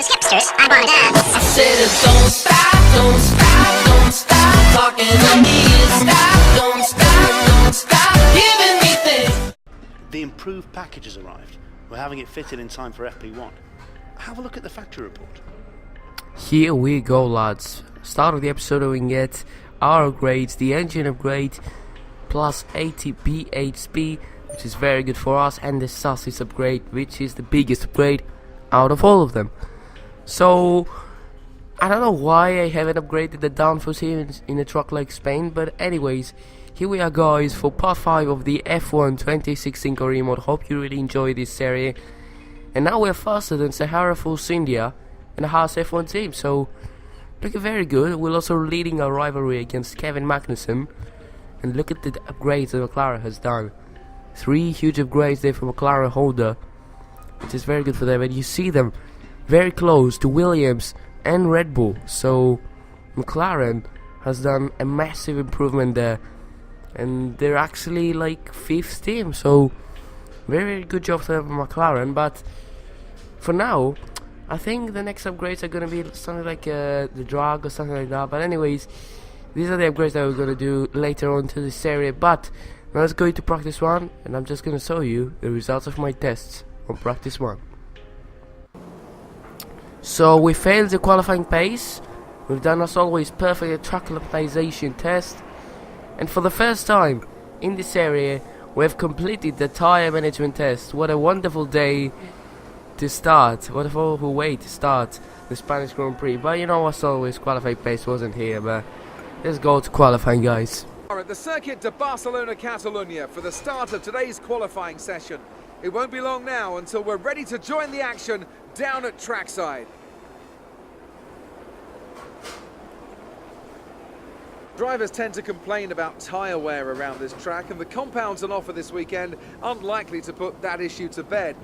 those hipsters, I wanna dance. I said, don't stop, don't stop, don't stop talking to me. Stop, don't stop, don't stop giving me things. The improved package has arrived. We're having it fitted in time for FP1. Have a look at the factory report. Here we go, lads. Start of the episode, we can get our upgrades, the engine upgrade, plus 80 bhp, which is very good for us, and the chassis upgrade, which is the biggest upgrade out of all of them. So, I don't know why I haven't upgraded the downforce here in a truck like Spain, but anyways, here we are, guys, for part 5 of the F1 2016 career mode. Hope you really enjoy this series. And now we're faster than Sahara Force India in the Haas F1 team, so looking very good. We're also leading our rivalry against Kevin Magnussen. And look at the upgrades that McLaren has done. 3 huge upgrades there for McLaren Honda, which is very good for them. And you see them very close to Williams and Red Bull. So McLaren has done a massive improvement there. And they're actually like 5th team. So very, very good job for McLaren. But for now, I think the next upgrades are going to be something like the drag or something like that. But anyways, these are the upgrades that we're going to do later on to this series. But now let's go into practice 1, and I'm just going to show you the results of my tests on practice 1. So we failed the qualifying pace. We've done as always perfect track optimization test. And for the first time in this area, we have completed the tire management test. What a wonderful day to start. What a wonderful way to start the Spanish Grand Prix. But you know, as always, qualifying pace wasn't here. But let's go to qualifying, guys. At the Circuit de Barcelona, Catalonia for the start of today's qualifying session. It won't be long now until we're ready to join the action down at trackside. Drivers tend to complain about tyre wear around this track, and the compounds on offer this weekend aren't likely to put that issue to bed.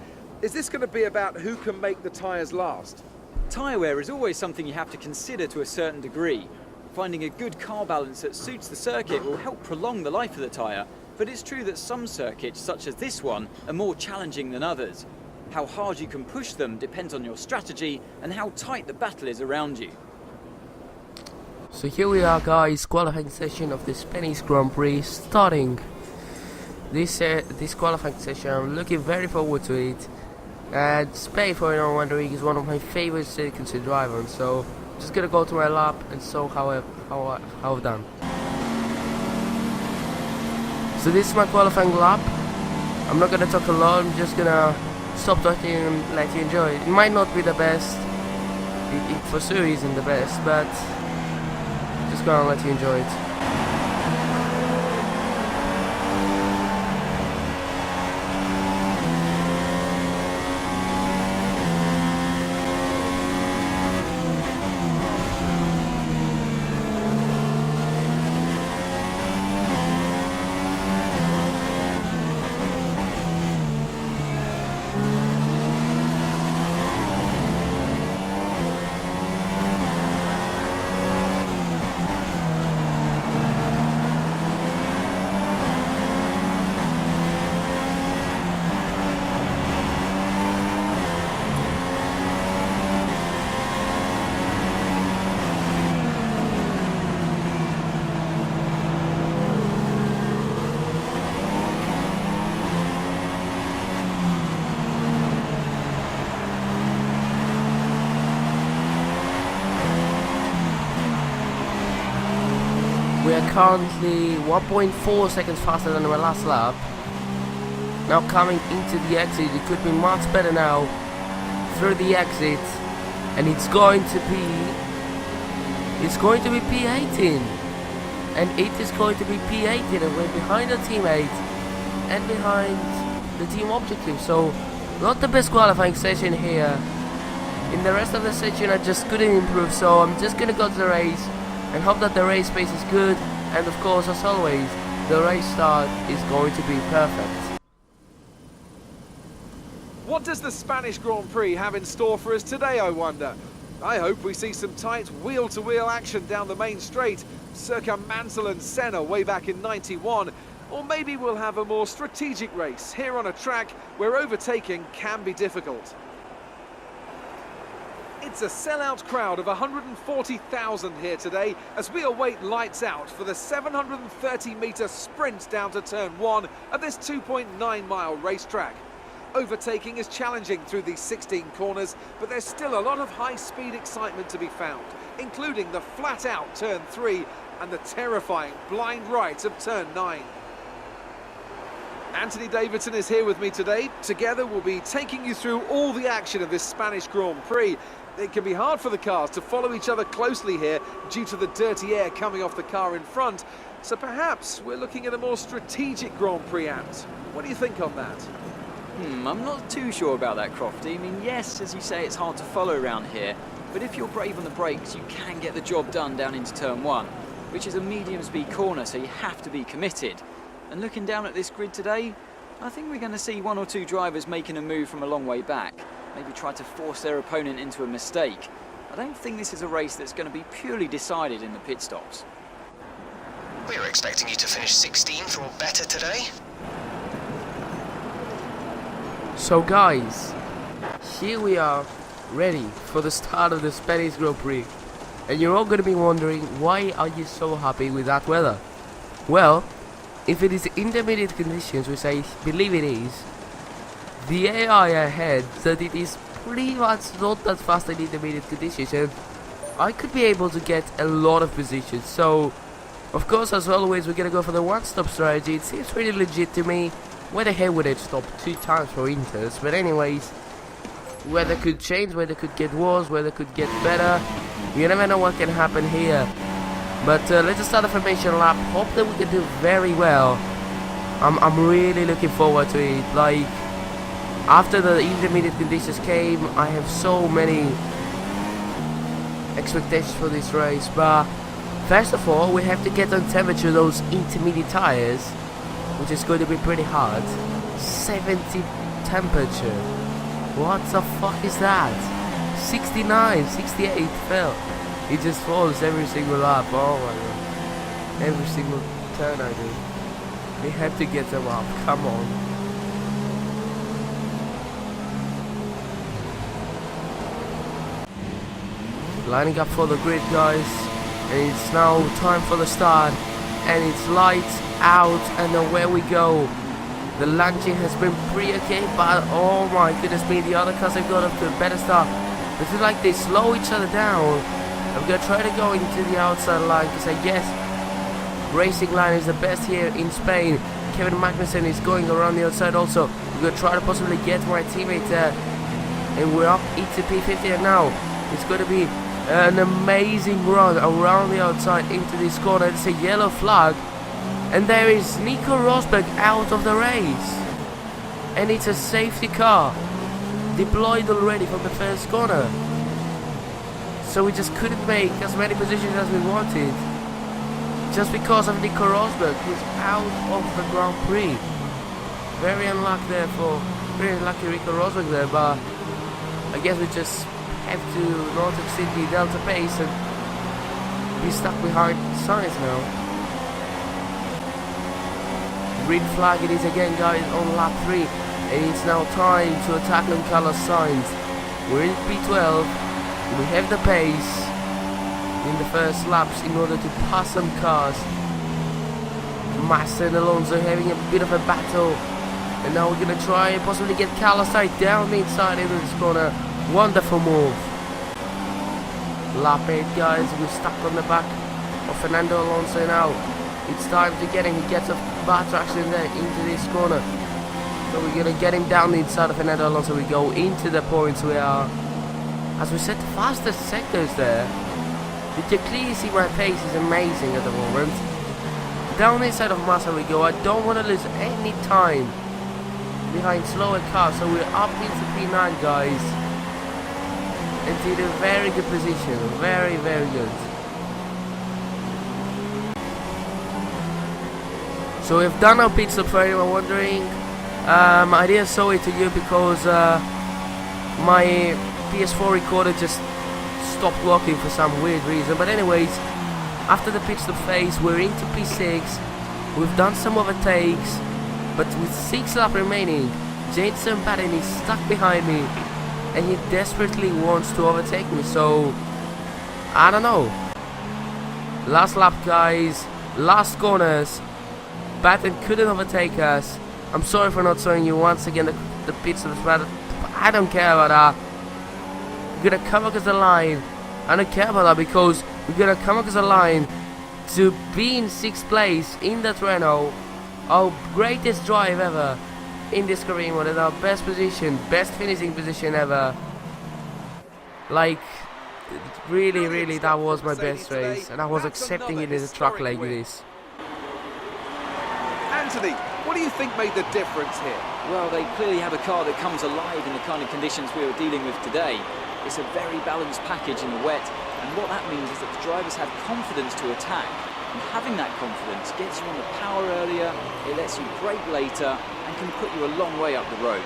Is this going to be about who can make the tyres last? Tyre wear is always something you have to consider to a certain degree. Finding a good car balance that suits the circuit will help prolong the life of the tyre, but it's true that some circuits, such as this one, are more challenging than others. How hard you can push them depends on your strategy and how tight the battle is around you. So here we are, guys, qualifying session of the Spanish Grand Prix starting. This qualifying session, I'm looking very forward to it. And Spain, for anyone wondering, is one of my favorite circuits to drive on. So just gonna go to my lap and show how I've done. So this is my qualifying lap. I'm not gonna talk a lot. I'm just gonna stop talking and let you enjoy it. It might not be the best. It for sure isn't the best, but just gonna let you enjoy it. We are currently 1.4 seconds faster than my last lap. Now coming into the exit, it could be much better now through the exit, and it's going to be P18, and it is going to be P18, and we're behind our teammate and behind the team objective. So not the best qualifying session here. In the rest of the session, I just couldn't improve, so I'm just gonna go to the race and hope that the race pace is good, and of course, as always, the race start is going to be perfect. What does the Spanish Grand Prix have in store for us today, I wonder? I hope we see some tight wheel-to-wheel action down the main straight, circa Mansell and Senna way back in '91, or maybe we'll have a more strategic race here on a track where overtaking can be difficult. It's a sellout crowd of 140,000 here today as we await lights out for the 730-metre sprint down to turn 1 of this 2.9-mile racetrack. Overtaking is challenging through these 16 corners, but there's still a lot of high-speed excitement to be found, including the flat-out turn 3 and the terrifying blind right of turn 9. Anthony Davidson is here with me today. Together we'll be taking you through all the action of this Spanish Grand Prix. It can be hard for the cars to follow each other closely here due to the dirty air coming off the car in front. So perhaps we're looking at a more strategic Grand Prix, Ant. What do you think on that? I'm not too sure about that, Crofty. I mean, yes, as you say, it's hard to follow around here, but if you're brave on the brakes, you can get the job done down into turn 1, which is a medium-speed corner, so you have to be committed. And looking down at this grid today, I think we're going to see 1 or 2 drivers making a move from a long way back, maybe try to force their opponent into a mistake. I don't think this is a race that's going to be purely decided in the pit stops. We were expecting you to finish 16th or better today. So guys, here we are, ready for the start of the Spanish Grand Prix. And you're all going to be wondering, why are you so happy with that weather? Well, if it is intermediate conditions, which I believe it is, the AI ahead that it is pretty much not that fast in intermediate conditions, and I could be able to get a lot of positions. So, of course, as always, we're going to go for the one-stop strategy. It seems pretty legit to me. Where the hell would it stop 2 times for Inters? But anyways, weather could change, weather could get worse, weather could get better. You never know what can happen here. But let's just start the formation lap. Hope that we can do very well. I'm really looking forward to it. Like, after the intermediate conditions came, I have so many expectations for this race. But first of all, we have to get on temperature those intermediate tires, which is going to be pretty hard. 70 temperature. What the fuck is that? 69, 68 fell. It just falls every single lap. Oh my god. Every single turn I do. We have to get them up. Come on. Lining up for the grid, guys. And it's now time for the start. And it's lights out, and away we go. The launching has been pretty okay, but oh my goodness me, the other cars have got up to a better start. This is like they slow each other down. I'm gonna try to go into the outside line because I guess Racing Line is the best here in Spain. Kevin Magnussen is going around the outside also. We're gonna try to possibly get my teammate there, and we're up into P50, and now it's gonna be an amazing run around the outside into this corner. It's a yellow flag, and there is Nico Rosberg out of the race, and it's a safety car deployed already from the first corner. So we just couldn't make as many positions as we wanted, just because of Nico Rosberg, who's out of the Grand Prix. Very unlucky there for very unlucky Nico Rosberg there, but I guess we just have to not exceed the delta pace and be stuck behind Sainz now. Green flag it is again, guys, on lap 3, and it's now time to attack on Carlos Sainz. We're in P12, we have the pace in the first laps in order to pass some cars. Massa and Alonso having a bit of a battle, and now we're gonna try and possibly get Carlos Sainz down the inside into this corner. Wonderful move. Lap 8, guys, we're stuck on the back of Fernando Alonso now. It's time to get him. He gets a bad traction there into this corner. So we're gonna get him down the inside of Fernando Alonso. We go into the points. We are, as we said, the fastest sectors there. You can clearly see my pace is amazing at the moment. Down the inside of Massa we go. I don't want to lose any time behind slower cars. So we're up into P9, guys. It's in a very good position. Very, very good. So we've done our pit stop, for anyone wondering. I didn't show it to you because my PS4 recorder just stopped working for some weird reason. But anyways, after the pit stop phase, we're into P6. We've done some overtakes, but with 6 laps remaining, Jenson Button is stuck behind me. and he desperately wants to overtake me, so I don't know. Last lap, guys, last corners. Batten couldn't overtake us. I'm sorry for not showing you once again the pit stops, but I don't care about that. We're gonna come across the line. I don't care about that because we're gonna come across the line to be in 6th place in that Renault. Our greatest drive ever in this career mode, and our best position, best finishing position ever. Like, really, that was my best race, and I was accepting it in a truck like this. Anthony, what do you think made the difference here? Well, they clearly have a car that comes alive in the kind of conditions we were dealing with today. It's a very balanced package in the wet, and what that means is that the drivers have confidence to attack. And having that confidence gets you on the power earlier, it lets you brake later, and can put you a long way up the road.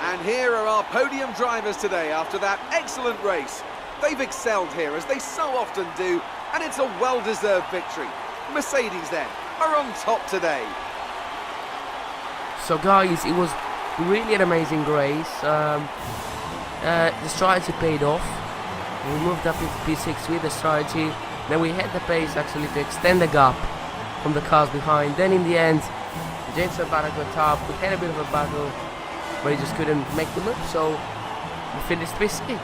And here are our podium drivers today after that excellent race. They've excelled here, as they so often do, and it's a well-deserved victory. Mercedes, then, are on top today. So guys, it was really an amazing race. The strategy paid off. We moved up into P6 with the strategy. Then we had the pace actually to extend the gap from the cars behind. Then in the end, James and Barak got top. We had a bit of a battle, but he just couldn't make the loop, so we finished P6.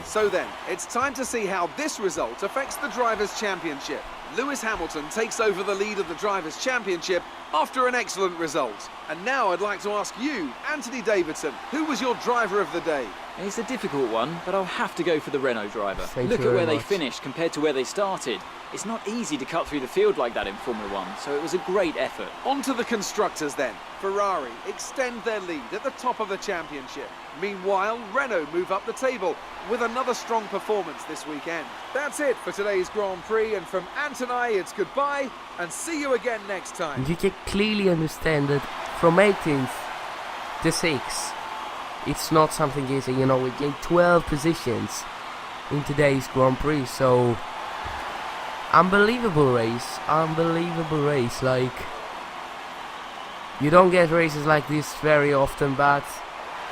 So then, it's time to see how this result affects the Drivers' Championship. Lewis Hamilton takes over the lead of the Drivers' Championship after an excellent result. And now I'd like to ask you, Anthony Davidson, who was your driver of the day? It's a difficult one, but I'll have to go for the Renault driver. Thank Look you at where very they much. finished compared to where they started. It's not easy to cut through the field like that in Formula 1, so it was a great effort. On to the constructors then. Ferrari extend their lead at the top of the championship. Meanwhile, Renault move up the table with another strong performance this weekend. That's it for today's Grand Prix, and from Ant and I, it's goodbye and see you again next time. You can clearly understand that from 18th to 6th, it's not something easy. You know, we gained 12 positions in today's Grand Prix, so unbelievable race. Like, you don't get races like this very often, but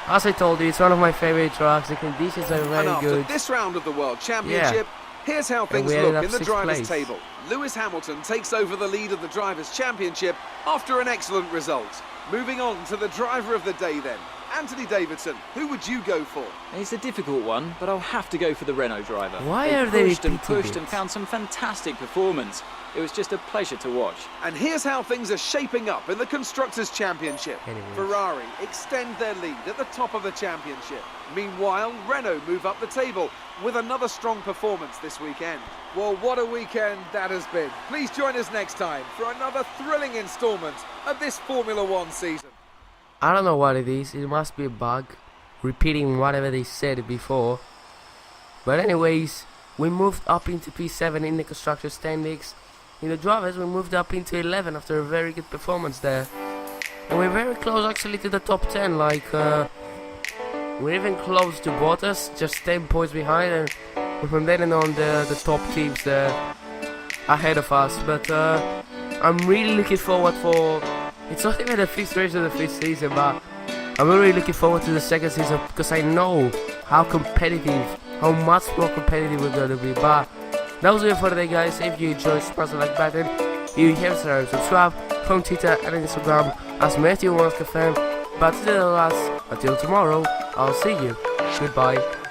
as I told you, it's one of my favorite tracks. The conditions are And very after good. this round of the World Championship, here's how things we ended look up in the 6th drivers' place. table. Lewis Hamilton takes over the lead of the Drivers' Championship after an excellent result. Moving on to the driver of the day then. Anthony Davidson, who would you go for? It's a difficult one, but I'll have to go for the Renault driver. Why are they pushed and repeating pushed it? and found some fantastic performance. It was just a pleasure to watch. And here's how things are shaping up in the Constructors' Championship. Anyways. Ferrari extend their lead at the top of the championship. Meanwhile, Renault move up the table with another strong performance this weekend. Well, what a weekend that has been. Please join us next time for another thrilling instalment of this Formula One season. I don't know what it is. It must be a bug, repeating whatever they said before. But anyways, we moved up into P7 in the constructor standings. In the drivers, we moved up into 11 after a very good performance there. And we're very close actually to the top 10. Like, we're even close to Bottas, just 10 points behind. And from then on, the top teams there ahead of us. But I'm really looking forward for... It's not even the 5th race of the 5th season, but I'm really looking forward to the 2nd season because I know how competitive, how much more competitive we're going to be. But that was it for today, guys. If you enjoyed, smash the like button. If you haven't subscribed from Twitter and Instagram as Matthew Wants FM. But until tomorrow, I'll see you. Goodbye.